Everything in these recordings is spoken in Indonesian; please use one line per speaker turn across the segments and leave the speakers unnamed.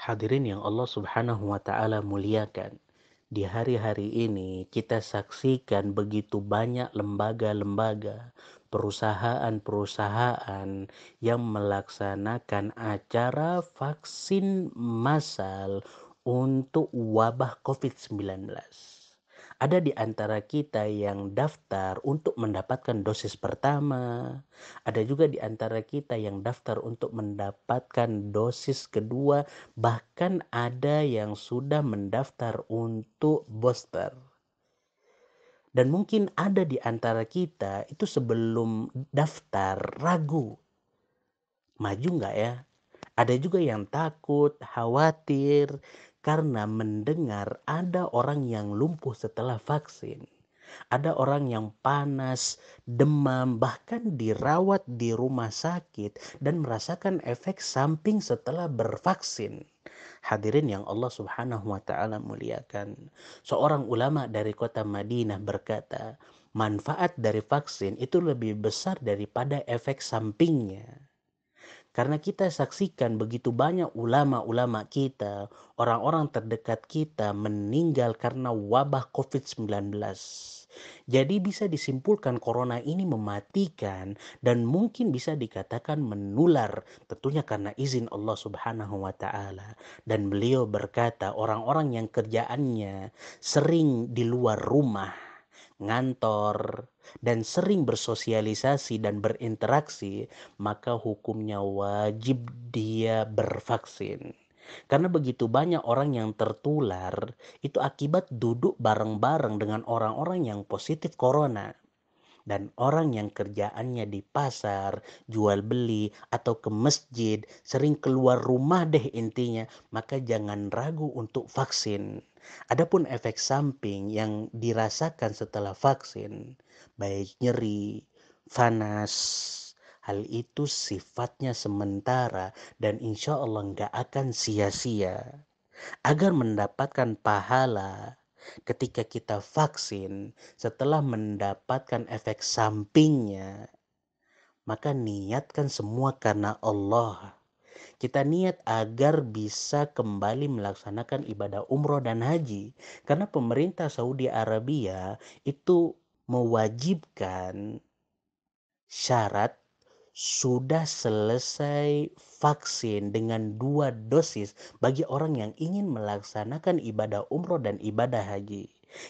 Hadirin yang Allah Subhanahu wa Ta'ala muliakan, di hari-hari ini kita saksikan begitu banyak lembaga-lembaga, perusahaan-perusahaan yang melaksanakan acara vaksin massal untuk wabah COVID-19. Ada di antara kita yang daftar untuk mendapatkan dosis pertama, ada juga di antara kita yang daftar untuk mendapatkan dosis kedua, bahkan ada yang sudah mendaftar untuk booster. Dan mungkin ada di antara kita itu sebelum daftar ragu, maju nggak ya? Ada juga yang takut, khawatir karena mendengar ada orang yang lumpuh setelah vaksin. Ada orang yang panas, demam, bahkan dirawat di rumah sakit dan merasakan efek samping setelah bervaksin. Hadirin yang Allah Subhanahu wa Ta'ala muliakan. Seorang ulama dari kota Madinah berkata, manfaat dari vaksin itu lebih besar daripada efek sampingnya. Karena kita saksikan begitu banyak ulama-ulama kita, orang-orang terdekat kita meninggal karena wabah COVID-19. Jadi bisa disimpulkan corona ini mematikan dan mungkin bisa dikatakan menular, tentunya karena izin Allah Subhanahu wa Ta'ala. Dan beliau berkata, orang-orang yang kerjaannya sering di luar rumah, ngantor, dan sering bersosialisasi dan berinteraksi, maka hukumnya wajib dia bervaksin. Karena begitu banyak orang yang tertular, itu akibat duduk bareng-bareng dengan orang-orang yang positif corona. Dan orang yang kerjaannya di pasar, jual beli, atau ke masjid, sering keluar rumah deh intinya, maka jangan ragu untuk vaksin. Adapun efek samping yang dirasakan setelah vaksin, baik nyeri, panas, hal itu sifatnya sementara dan insya Allah nggak akan sia-sia. Agar mendapatkan pahala ketika kita vaksin, setelah mendapatkan efek sampingnya, maka niatkan semua karena Allah. Kita niat agar bisa kembali melaksanakan ibadah umroh dan haji. Karena pemerintah Saudi Arabia itu mewajibkan syarat sudah selesai vaksin dengan 2 dosis bagi orang yang ingin melaksanakan ibadah umroh dan ibadah haji.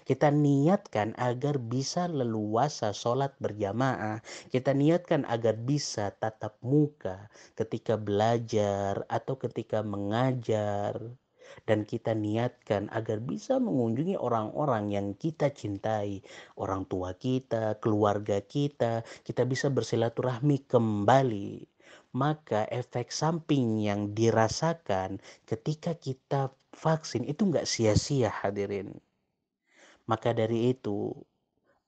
Kita niatkan agar bisa leluasa sholat berjamaah. Kita niatkan agar bisa tatap muka ketika belajar atau ketika mengajar. Dan kita niatkan agar bisa mengunjungi orang-orang yang kita cintai. Orang tua kita, keluarga kita bisa bersilaturahmi kembali. Maka efek samping yang dirasakan ketika kita vaksin itu nggak sia-sia hadirin. Maka dari itu,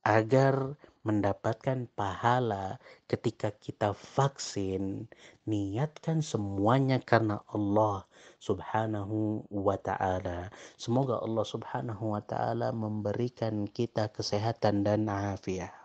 agar mendapatkan pahala ketika kita vaksin, niatkan semuanya karena Allah Subhanahu wa Ta'ala. Semoga Allah Subhanahu wa Ta'ala memberikan kita kesehatan dan afiat.